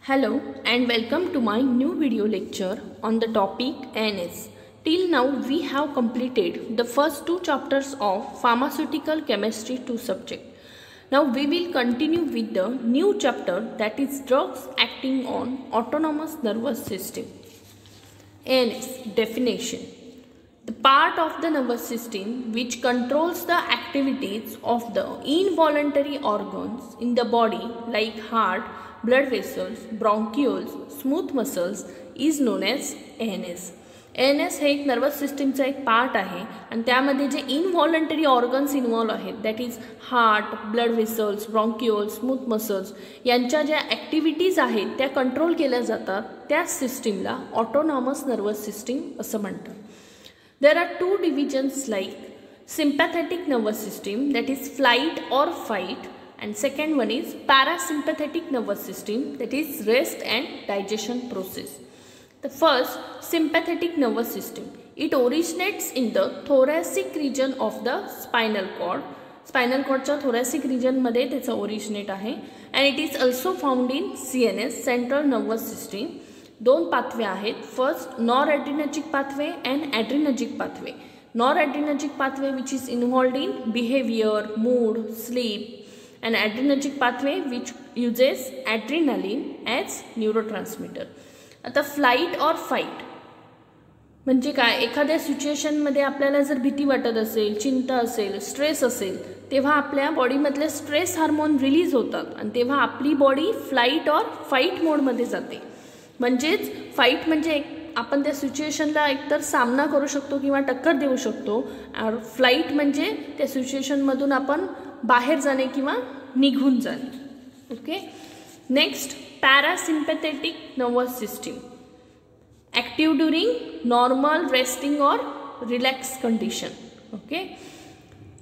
Hello and welcome to my new video lecture on the topic ANS. Till now we have completed the first two chapters of Pharmaceutical Chemistry 2 subject. Now we will continue with the new chapter, that is drugs acting on autonomous nervous system. ANS definition: the part of the nervous system which controls the activities of the involuntary organs in the body like heart, blood vessels, bronchioles, smooth muscles is known as ANS. ANS हे एक nervous सिस्टमचा एक part आहे आणि त्यामध्ये जे involuntary organs involve आहेत, that is heart, blood vessels, bronchioles, smooth muscles यांच्या ज्या ॲक्टिव्हिटीज आहेत त्या कंट्रोल केल्या जातात, त्या सिस्टीमला ऑटोनॉमस नर्वस सिस्टीम असं म्हणतात. There are two divisions like sympathetic nervous system, that is flight or fight, and second one is parasympathetic nervous system, that is rest and digestion process. The first, sympathetic nervous system, it originates in the thoracic region of the spinal cord. Spinal cord च्या thoracic region मध्ये त्याचा originate आहे and it is also found in CNS, central nervous system. दोन pathway आहेत. First noradrenergic pathway and adrenergic pathway. Noradrenergic pathway which is involved in behaviour, mood, sleep, and adrenergic pathway which uses adrenaline as neurotransmitter. आता flight और fight म्हणजे काय? एखाद्या सिच्युएशनमध्ये आपल्याला जर भीती वाटत असेल, चिंता असेल, स्ट्रेस असेल, तेव्हा आपल्या बॉडीमधले स्ट्रेस हार्मोन रिलीज होतात आणि तेव्हा आपली बॉडी फ्लाईट और फाईट मोडमध्ये जाते. म्हणजेच फाईट म्हणजे आपण त्या सिच्युएशनला एकतर सामना करू शकतो किंवा टक्कर देऊ शकतो, और फ्लाईट म्हणजे त्या सिच्युएशनमधून आपण बाहेर जाणे किंवा निघून जाणे. Okay. Next, parasympathetic nervous system, active during normal resting और relax condition. Okay.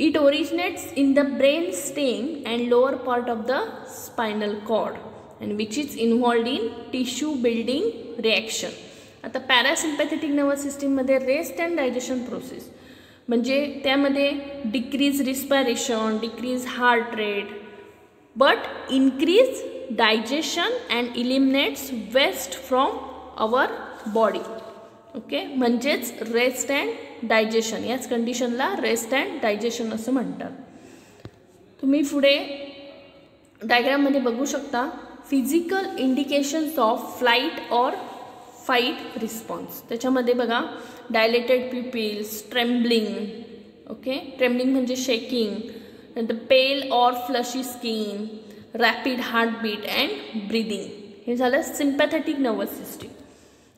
It originates in the brain stem and lower part of the spinal cord and which is involved in tissue building reaction. आता parasympathetic nervous सिस्टीममध्ये rest and digestion process म्हणजे त्यामध्ये decrease respiration, decrease heart rate, but increase digestion and eliminates waste from our body. Okay. म्हणजेच rest and digestion, याच कंडिशनला rest and digestion असं म्हणतात. तुम्ही पुढे डायग्राममध्ये बघू शकता फिजिकल इंडिकेशन्स ऑफ फ्लाईट और फाईट रिस्पॉन्स. त्याच्यामध्ये बघा dilated pupils, trembling. Okay. Trembling म्हणजे शेकिंग, नंतर पेल और flushy skin, rapid heartbeat and breathing. हे झालं sympathetic nervous system.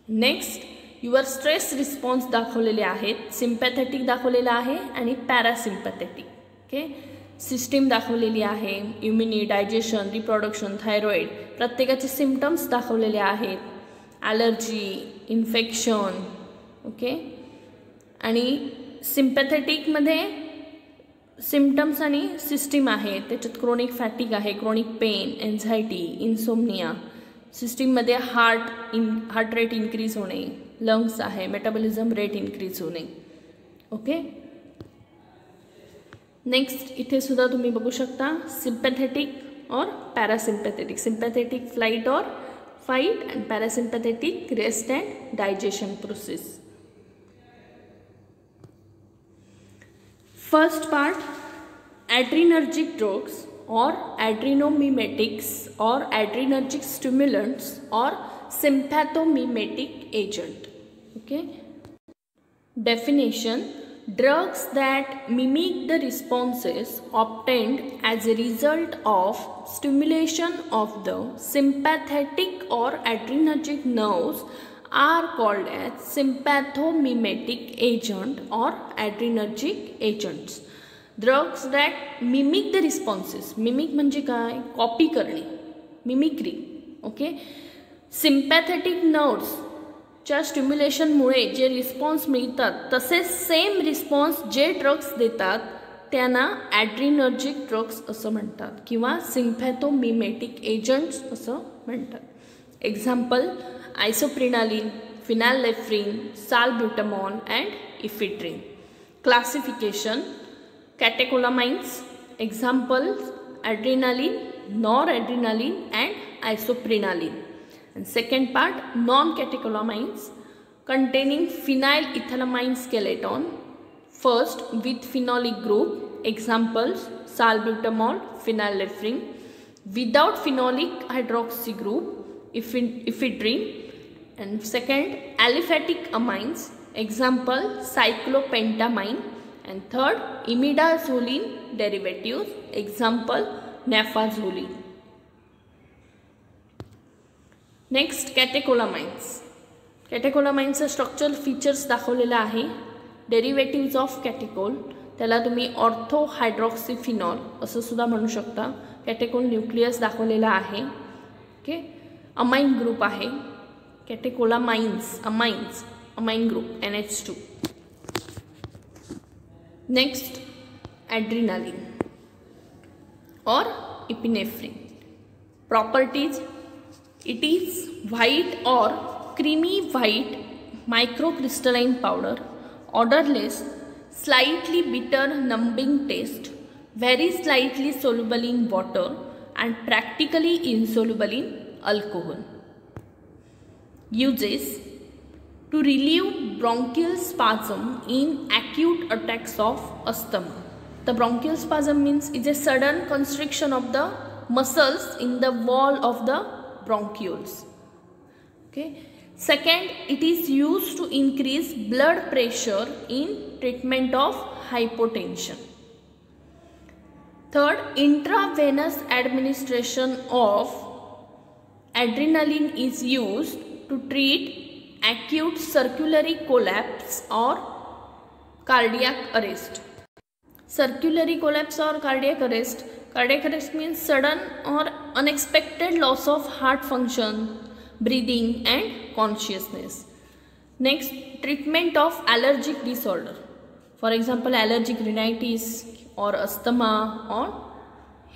Next, your stress response दाखवलेले आहेत, सिम्पॅथेटिक दाखवलेला आहे आणि पॅरासिम्पॅथेटिक. ओके. सिस्टीम दाखवलेली आहे, इम्युनी, डायजेशन, रिप्रोडक्शन, थायरॉइड, प्रत्येकाचे सिम्पटम्स दाखवलेले आहेत, ॲलर्जी, इन्फेक्शन. ओके. आणि सिम्पॅथेटिकमध्ये सिम्पटम्स आणि सिस्टीम आहे, त्याच्यात क्रोनिक फॅटिक आहे, क्रोनिक पेन, एन्झायटी, इन्सोमनिया. सिस्टीममध्ये हार्ट रेट इन्क्रीज होणे, लंग्स आहे, मेटाबॉलिझम रेट इन्क्रीज होणे. ओके. नेक्स्ट, इथे सुद्धा तुम्ही बघू शकता सिम्पॅथेटिक और पॅरासिम्पॅथेटिक. सिम्पॅथेटिक फ्लाईट और fight and parasympathetic rest and digestion process. First part, adrenergic drugs और ॲड्रिनोमिमेटिक्स और ॲड्रिनर्जिक स्टिम्युलंट्स और sympathomimetic agent. Okay. Definition: drugs that mimic the responses obtained as a result of stimulation of the sympathetic or adrenergic nerves are called as sympathomimetic agent or adrenergic agents. Drugs that mimic the responses, mimic म्हणजे काय? Copy करणे, mimicry. Okay. Sympathetic nerves च्या स्टिम्युलेशनमुळे जे response मिळतात तसेच same response जे drugs देतात त्यांना ॲड्रिनर्जिक drugs असं म्हणतात किंवा सिम्पॅथोमिमेटिक एजंट्स असं म्हणतात. Example: isoprenaline, phenylephrine, salbutamol and ephedrine. Classification: catecholamines. Example: adrenaline, nor adrenaline and isoprenaline. And second part, non-catecholamines containing phenylethylamine skeleton, first with phenolic group, examples salbutamol, phenylephrine, without phenolic hydroxy group, ephedrine, and second aliphatic amines, example cyclopentamine, and third imidazoline derivatives, example nafazoline. Next catecholamines. कॅटेकोलामाइन्सचं structural features दाखवलेलं आहे. Derivatives of कॅटेकोल, त्याला तुम्ही ortho हायड्रॉक्सीफिनॉल असं सुद्धा म्हणू शकता. कॅटेकोल nucleus दाखवलेला आहे. ओके, अमाइन ग्रुप आहे. कॅटेकोलामाइन्स अमाइन ग्रुप NH2. नेक्स्ट ॲड्रिनालिन और epinephrine. Properties, it is white or creamy white microcrystalline powder, odorless, slightly bitter numbing taste, very slightly soluble in water and practically insoluble in alcohol. Uses: to relieve bronchial spasm in acute attacks of asthma. The bronchial spasm means it's a sudden constriction of the muscles in the wall of the bronchioles. Okay. Second, it is used to increase blood pressure in treatment of hypotension. Third, intravenous administration of adrenaline is used to treat acute circulatory collapse or cardiac arrest. Circulatory collapse or cardiac arrest. Cardiac arrest means sudden or unexpected loss of heart function, breathing and consciousness. Next, treatment of allergic disorder. For example, allergic rhinitis or asthma or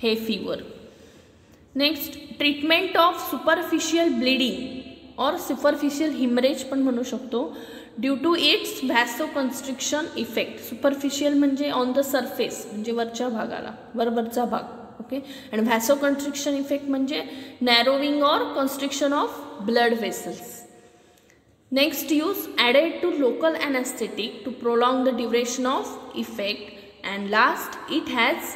hay fever. Next, treatment of superficial bleeding or superficial hemorrhage पण म्हणू शकतो, due to its vasoconstriction effect. Superficial म्हणजे on the surface, म्हणजे वरच्या भागाला, वरचा भाग. Okay. And vasoconstriction effect म्हणजे narrowing or constriction of blood vessels. Next, use added to local anaesthetic to prolong the duration of effect. And last, it has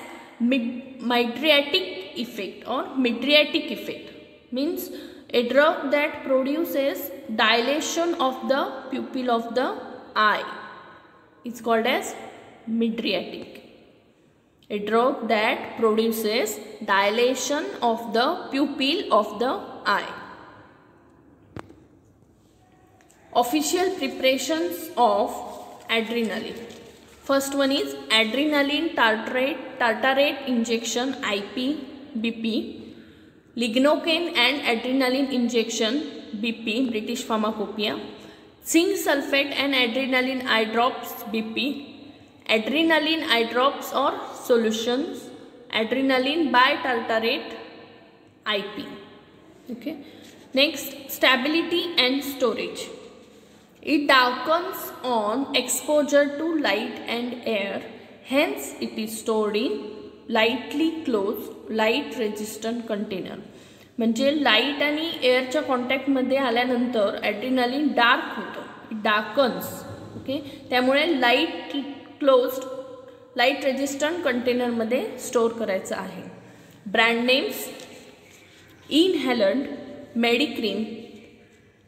midriatic effect or midriatic effect means a drug that produces dilation of the pupil of the eye. It's called as midriatic. A drug that produces dilation of the pupil of the eye. Official preparations of adrenaline. First one is adrenaline tartrate injection, IP, BP. Lignocaine and adrenaline injection, BP, British Pharmacopoeia. Zinc sulfate and adrenaline eye drops, BP. Adrenaline eye drops or solutions, adrenaline bitartrate, IP. Okay. Next, stability and storage. It darkens on exposure to light and air, hence it is stored in lightly closed, light resistant container. म्हणजे light आणि एअरच्या कॉन्टॅक्टमध्ये आल्यानंतर adrenaline dark होतं, it darkens. Okay. त्यामुळे light closed, light resistant कंटेनरमध्ये store करायचं आहे. Brand names: inhalant, Medicream,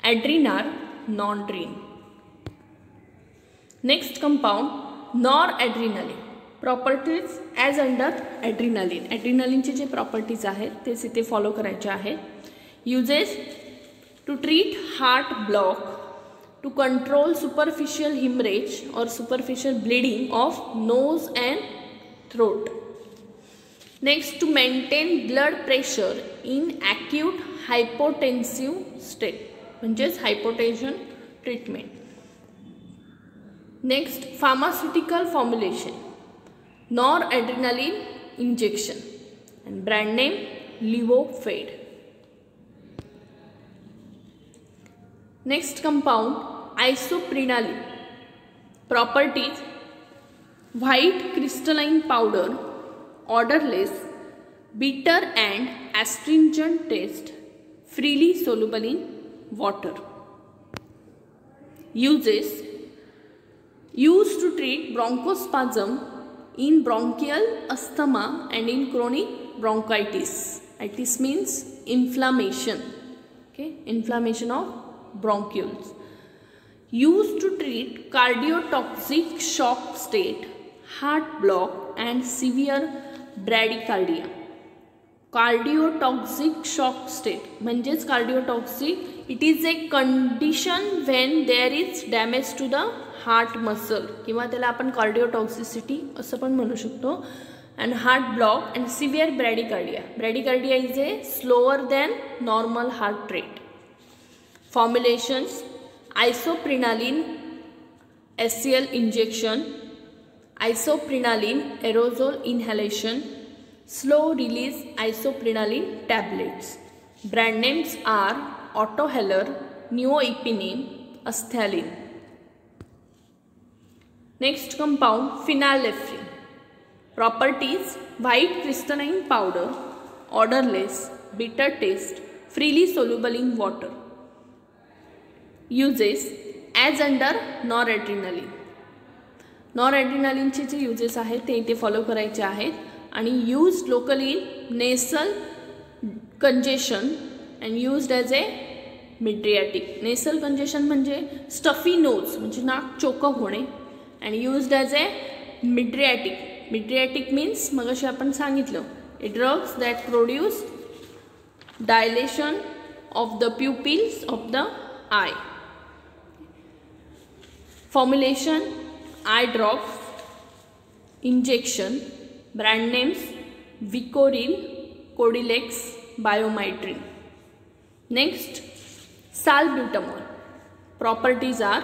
Adrenar, Nondrin. Next compound, noradrenaline. Properties as under adrenaline. ॲड्रिनालिनचे जे प्रॉपर्टीज आहेत तेच इथे फॉलो करायचे आहेत. Uses: to treat heart block, to control superficial haemorrhage और superficial bleeding of nose and throat. Next, to maintain blood pressure in acute हायपोटेन्सिव्ह state, म्हणजेच hypotension treatment. Next, pharmaceutical formulation, noradrenaline injection, and brand name Levophed. Next compound, isoprenaline. Properties: white crystalline powder, odorless, bitter and astringent taste, freely soluble in water. Uses: used to treat bronchospasm in bronchial asthma and in chronic bronchitis. Itis means inflammation. Okay, inflammation of bronchioles. Used to treat cardiotoxic shock state, heart block and severe bradycardia. Cardiotoxic shock state म्हणजेच cardiotoxic, it is a condition when there is damage to the heart muscle किंवा त्याला आपण cardiotoxicity असं पण म्हणू शकतो. And heart block and severe bradycardia. Bradycardia is a slower than normal heart rate. Formulations: isoprenaline SCL injection, isoprenaline aerosol inhalation, slow release isoprenaline tablets. Brand names are Autoheller, Neoepinene, Asthalin. Next compound, phenylephrine. Properties: white crystalline powder, odorless, bitter taste, freely soluble in water. Uses: as under noradrenaline. नॉरएड्रेनालिनचे जे uses आहेत ते इथे follow करायचे आहेत. आणि used locally in nasal congestion and used as a mydriatic. Nasal congestion म्हणजे stuffy nose म्हणजे नाक चोकअप होणे. And used as a mydriatic. Mydriatic means मगाशी आपण सांगितलं, a drugs that produce dilation of the pupils of the eye. Formulation: eye drops, injection. Brand names: Vicoril, Codilex, Biomitrin. Next, salbutamol. Properties are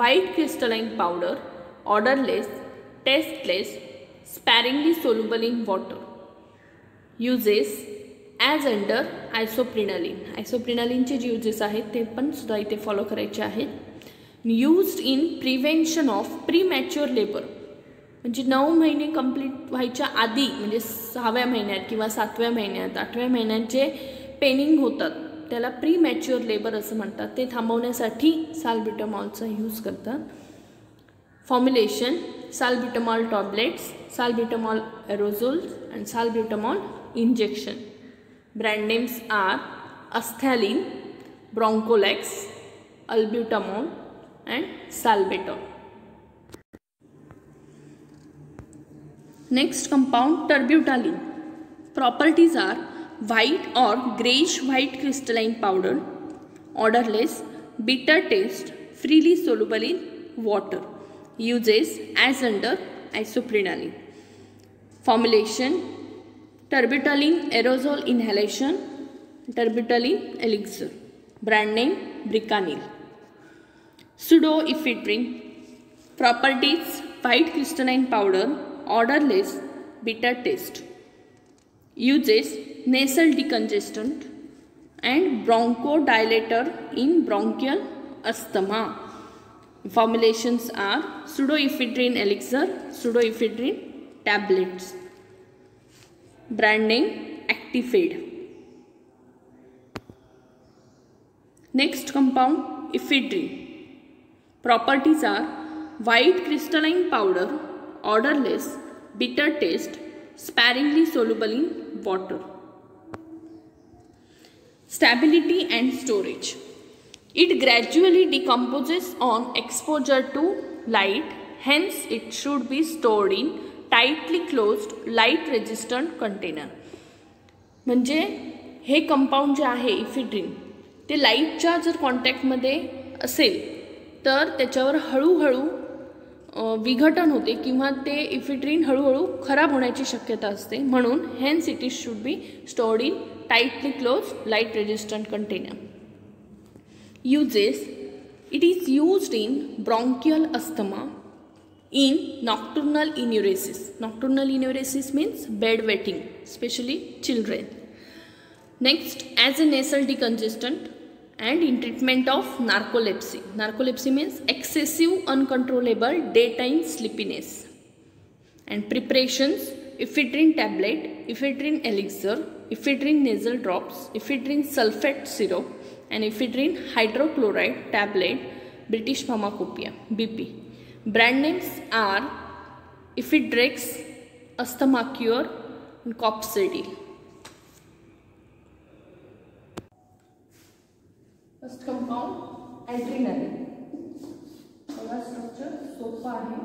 white crystalline powder, odorless, tasteless, sparingly soluble in water. Uses: as under isoprenaline. isoprenaline चे जे uses आहेत ते पण सुद्धा इथे follow करायचे आहेत. Used in prevention of premature labor. म्हणजे 9 महिने कंप्लीट व्हायच्या आधी म्हणजे 6व्या महिन्यात किंवा 7व्या महिन्यात 8व्या महिन्यात जे पेनिंग होतात त्याला प्रीमॅच्युअर लेबर असं म्हणतात. ते थांबवण्यासाठी साल्ब्युटामॉलचा यूज करतात. Formulation: salbutamol tablets, salbutamol aerosols and salbutamol injection. Brand names are Asthalin, Broncolex, albutamol and salbutamol. Next compound, terbutaline. Properties are white or grayish white crystalline powder, odorless, bitter taste, freely soluble in water. Uses: as under isoprenaline. Formulation: terbutaline aerosol inhalation, terbutaline elixir. Brand name: Bricanil. Pseudoephedrine. Properties: white crystalline powder, odorless, bitter taste. Uses: nasal decongestant and bronchodilator in bronchial asthma. Formulations are pseudoephedrine elixir, pseudoephedrine tablets. Brand name: Actifed. Next compound, ephedrine. Properties are white crystalline powder, odorless, bitter taste, sparingly soluble in water. Stability and storage. It gradually decomposes on exposure to light, hence it should be stored in tightly closed light resistant container. म्हणजे हे compound जे आहे इफिड्रिन ते लाईटच्या जर कॉन्टॅक्टमध्ये असेल तर त्याच्यावर हळूहळू विघटन होते किंवा ते इफिड्रिन हळूहळू खराब होण्याची शक्यता असते. म्हणून hence it is should be stored in tightly close light resistant container. Uses: it is used in bronchial asthma, in nocturnal enuresis. Nocturnal enuresis means bedwetting, especially children. Next, as a nasal decongestant and in treatment of narcolepsy. Narcolepsy means excessive uncontrollable daytime sleepiness. And preparations: ephedrine tablet, ephedrine elixir, ephedrine nasal drops, ephedrine sulfate syrup, and ephedrine hydrochloride tablet, British Pharmacopoeia, BP. Brand names are Ephedrex, Asthmacure, and Copsidil. First compound, adrenaline. बघा structure सोपा आहे.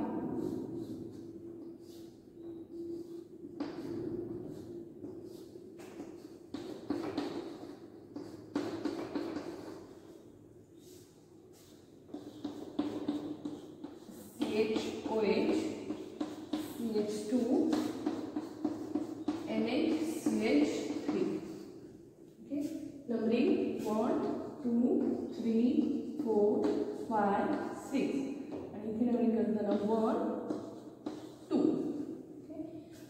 CHOH, CH2, NaCH3. Okay, numbering 1, 2, 3, 4, 5, 6. आणि इथे numbering करताना 1, 2.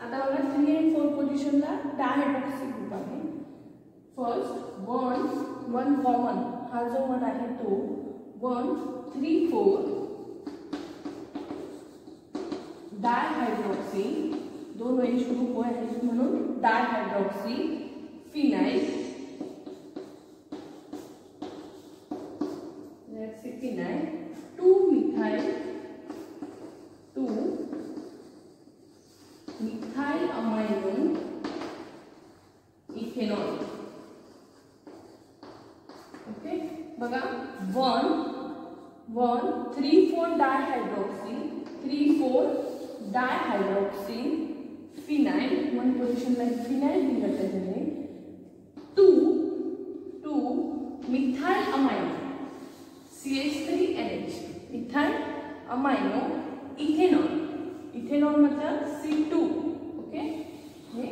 आता बघा 3 आणि 4 पोझिशनला डायहायड्रॉक्सी group आहे. फर्स्ट 1 कॉमन हा जो वन आहे तो 1, 3, 4 डायहायड्रॉक्सी, 2 वेंच ग्रुप आहेत म्हणून dihydroxy phenyl, phenyl 2 methyl, 2 methyl amino ethanol. Okay बघा 1, 3, 4 डायहायड्रॉक्सी, 3, 4 डायहायड्रॉक्सी फिनाइल, 1 पोझिशन ला फिनाइल दिलं त्याने, 2 methyl amino CH3NH, methyl amino ethanol, ethanol मतलब C2. ओके ये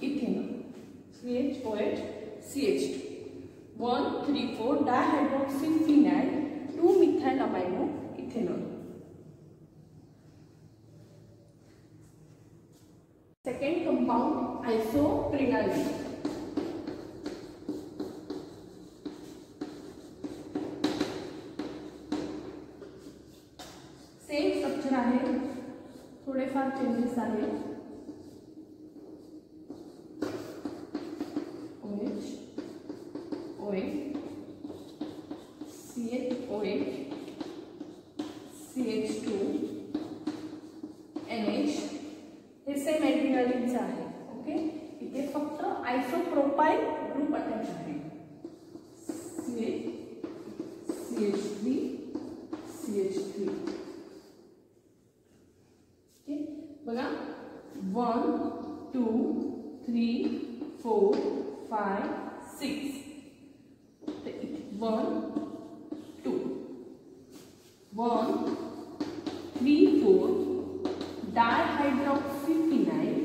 ethanol CHOH CH2, 1, 3, 4 dihydroxy phenyl, 2 methyl amino ethanol. Second compound isoprenaline. Same structure आहे, थोडेफार changes आहेत. OH, CHOH, CH2, NH हे same एड्रेनालिनचं आहे. ओके इथे फक्त आयसोप्रोपाइल ग्रुप अटॅच आहे. CH3, CH3. बघा 1, 2, 3, 4, 5, 6. 1, 2, 1, 3, 4 डायहाइड्रोक्सीफिनाइल,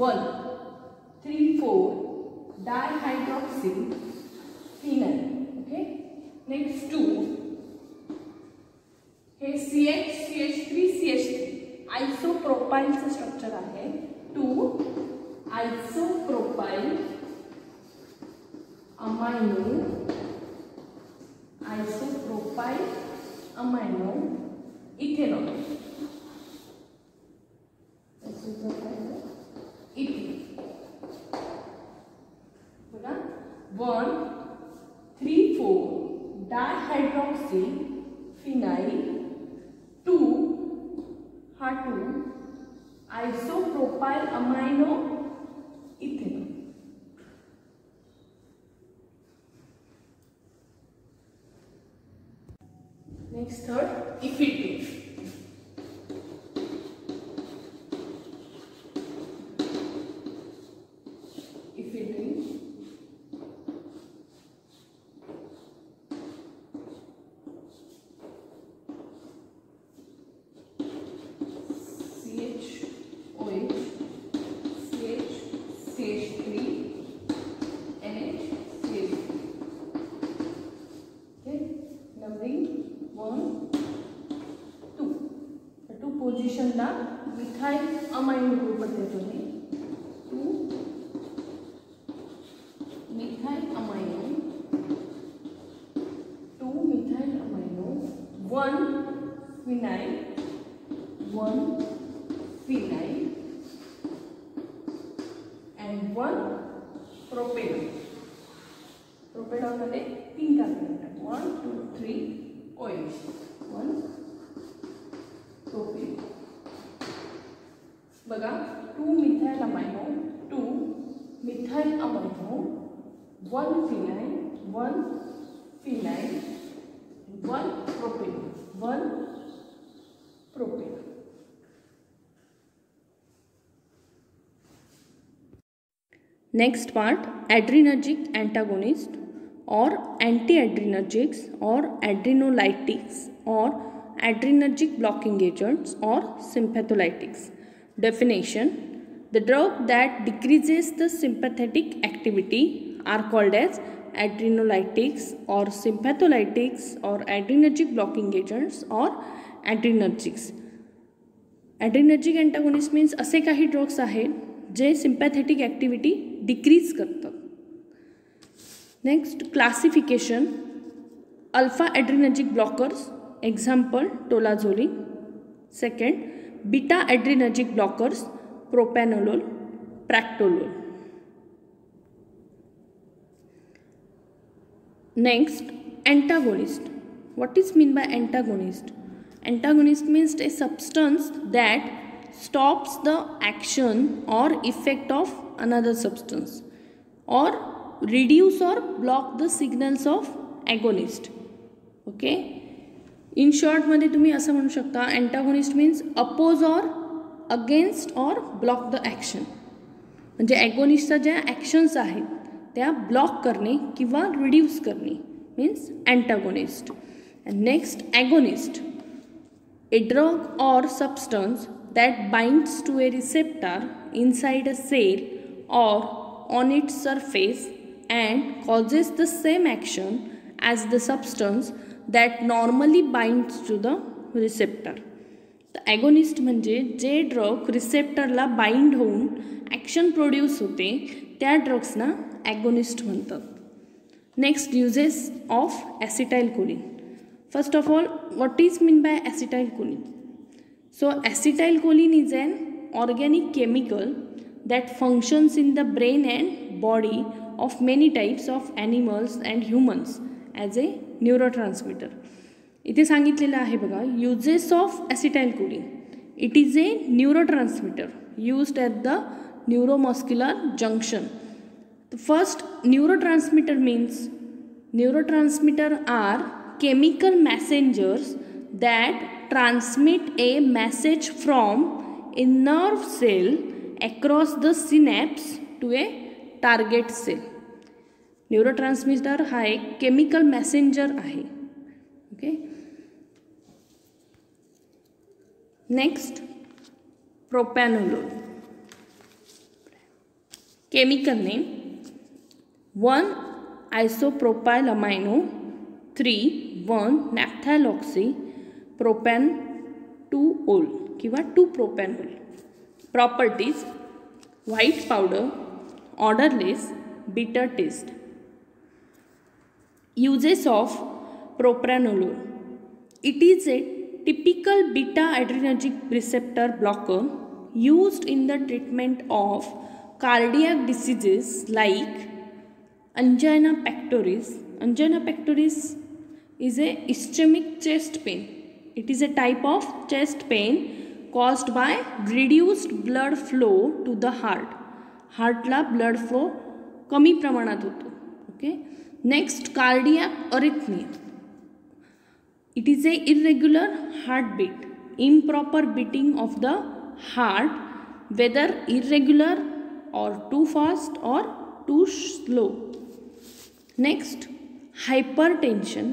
1, 3, 4 डायहाइड्रोक्सीफिनाइल. ओके नेक्स्ट 2 हे CH3 आइसोप्रोपाइलचं स्ट्रक्चर आहे. 2 आइसोप्रोपाइल अमाइनो इथेनॉल. बघा 1, 3, 4 डायहाइड्रोक्सी फिनाइल, 2 हा 2 isopropyl amino ethanol. Next third ephedrine. and 1 propanol. Propanol मध्ये 3 कार्बन आहेत. 1 2 3 OH. 1 propane. बघा 2 methyl amino, 2 methyl amino, 1 phenyl, 1 phenyl, 1 propanol, 1 propanol. Next part, adrenergic antagonist or anti-adrenergics or adrenolytics or adrenergic blocking agents or sympatholytics. Definition: the drug that decreases the sympathetic activity are called as adrenolytics or sympatholytics or adrenergic blocking agents or adrenergics. Adrenergic antagonist means असे काही drugs आहेत जे sympathetic activity decrease करतात. Next classification, alpha adrenergic blockers, example tolazoline. Second, beta adrenergic blockers, propranolol, practolol. Next, antagonist. What is mean by antagonist? Antagonist means a substance that stops the action or effect of another substance or reduce or block the signals of agonist. Okay, in short मध्ये तुम्ही असं म्हणू शकता, antagonist means oppose or against or block the action. म्हणजे ॲगोनिस्टच्या ज्या actions आहेत त्या block करणे किंवा रिड्यूस करणे means antagonist. And next, agonist, a drug or substance that binds to a receptor inside a cell or on its surface and causes the same action as the substance that normally binds to the receptor. The agonist म्हणजे जे drug रिसेप्टरला bind होऊन action produce होते त्या ड्रग्सना agonist म्हणतात. Next, uses of acetylcholine. First of all, what is mean by acetylcholine? So acetylcholine is an organic chemical that functions in the brain and body of many types of animals and humans as a neurotransmitter. इथे सांगितलेलं आहे बघा, uses of acetylcholine. It is a neurotransmitter used at the neuromuscular junction. The first, neurotransmitter means neurotransmitter are chemical messengers that transmit a message from a nerve cell across the synapse to a target cell. Neurotransmitter हा एक chemical messenger आहे. Okay, next, propranolol. Chemical name 1 isopropyl amino, 3 1 naphthyloxy propan 2 ol किंवा 2 propanol. Properties: white powder, odourless, bitter taste. Uses of propranolol. It is a typical beta adrenergic receptor blocker used in the treatment of cardiac diseases like angina pectoris. Angina pectoris is a ischemic chest pain. It is a type of chest pain caused by reduced blood flow to the heart. हार्टला blood flow कमी प्रमाणात होतो. Okay, next, cardiac arrhythmia. It is a irregular heartbeat, improper beating of the heart, whether irregular or too fast or too slow. Next, hypertension,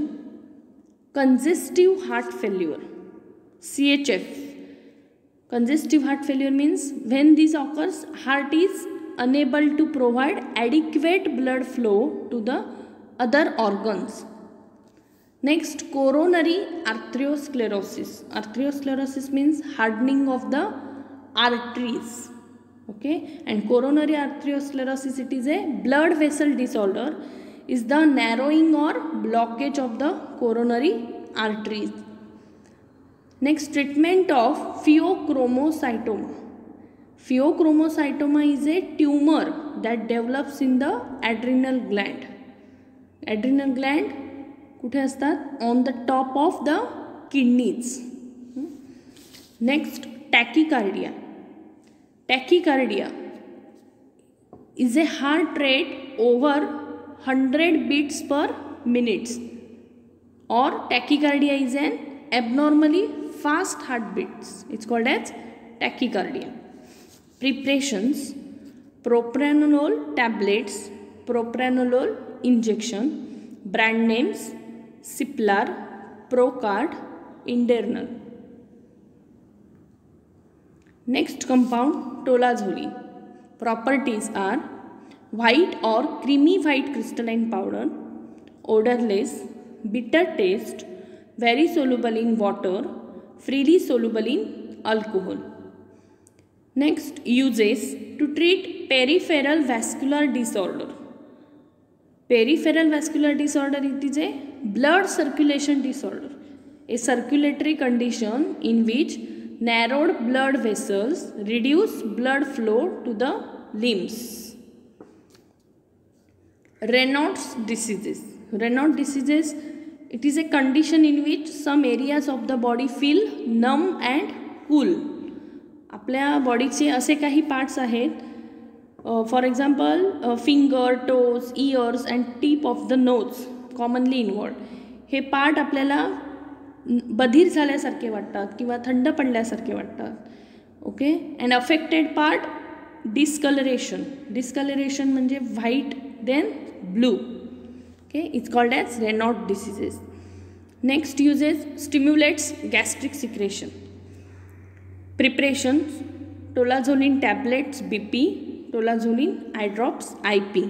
congestive heart failure, CHF. Congestive heart failure means when this occurs, heart is unable to provide adequate blood flow to the other organs. Next, coronary arteriosclerosis. Arteriosclerosis means hardening of the arteries. Okay, and coronary arteriosclerosis, it is a blood vessel disorder, is the narrowing or blockage of the coronary arteries. Next, treatment of pheochromocytoma. Pheochromocytoma is a tumor that develops in the adrenal gland. Adrenal gland कुठे असतात? On the top of the kidneys. Next, tachycardia. Tachycardia is a heart rate over 100 beats per minute, or tachycardia is an abnormally fast heartbeats. It's called as tachycardia. Preparations: propranolol tablets, propranolol injection, brand names Ciplar, Procard, Indernal. Next compound, tolazolene. Properties are white or creamy white crystalline powder, odorless, bitter taste, very soluble in water, freely soluble in alcohol. Next, uses to treat peripheral vascular disorder. Peripheral vascular disorder, it is a blood circulation disorder, a circulatory condition in which narrowed blood vessels reduce blood flow to the limbs. Raynaud's diseases. Raynaud's diseases, it is a condition in which some areas of the body feel numb and cool. आपल्या बॉडीचे असे काही parts आहेत, for example finger, toes, ears and tip of the nose commonly involved. हे part आपल्याला बधीर झाल्यासारखे वाटतात किंवा थंड पडल्यासारखे वाटतात. Okay. And affected part discolouration. Discolouration म्हणजे white then blue. Okay. It's called as Raynaud diseases. Next uses stimulates gastric secretion. Preparations: tolazolene tablets BP, tolazolene eye drops IP.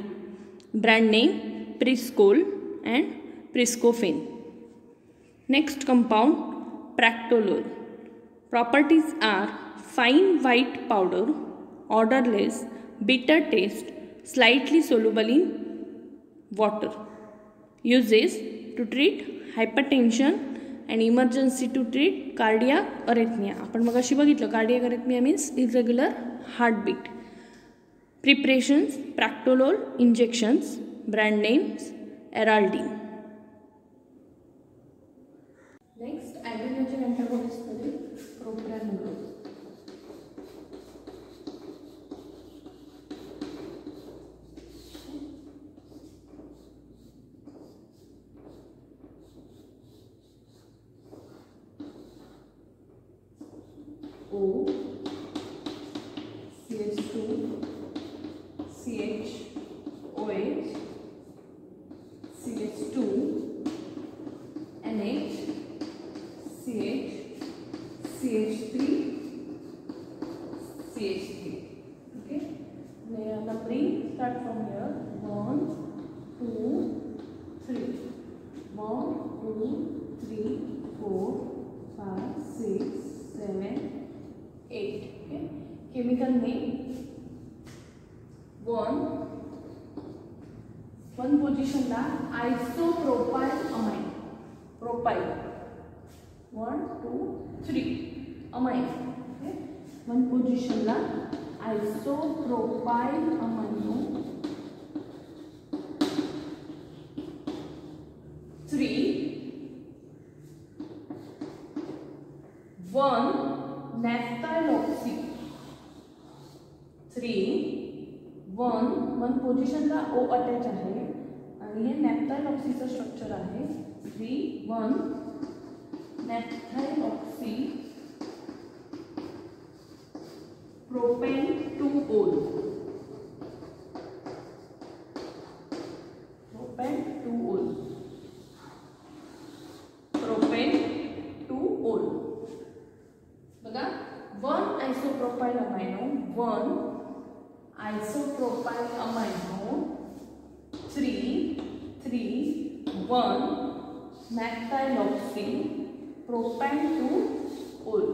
Brand name Priscol and Priscofen. Next compound, Practolol. Properties are fine white powder, odorless, bitter taste, slightly soluble in water. Uses to treat hypertension and emergency to treat cardiac arrhythmia. आपण मगाशी बघितलं cardiac arrhythmia means irregular heartbeat. Preparations: Practolol injections, brand names Eraldine. Next, adrenergic antagonist मध्ये propranolol. O CH2 CH OH CH2 NH CH CH3 CH3. Okay, numbering start from here. 1 2 3 1 2 3 4 5 6 7 8. Okay, chemical name. one position ला isopropyl amine. Propyl 1 2 3 amine. Okay, one position ला isopropyl amino 3 1 naphthyloxy 3 1 position ला O attach आहे आणि हे नॅप्थायलॉक्सीचं structure आहे. 3 1 नॅप्थायलॉक्सी propane 2-ol. Propane 2-ol. Propane 2-ol. बघा 1 isopropyl amino 1 isopropyl amino 3 1 naphthyloxy propan 2-ol.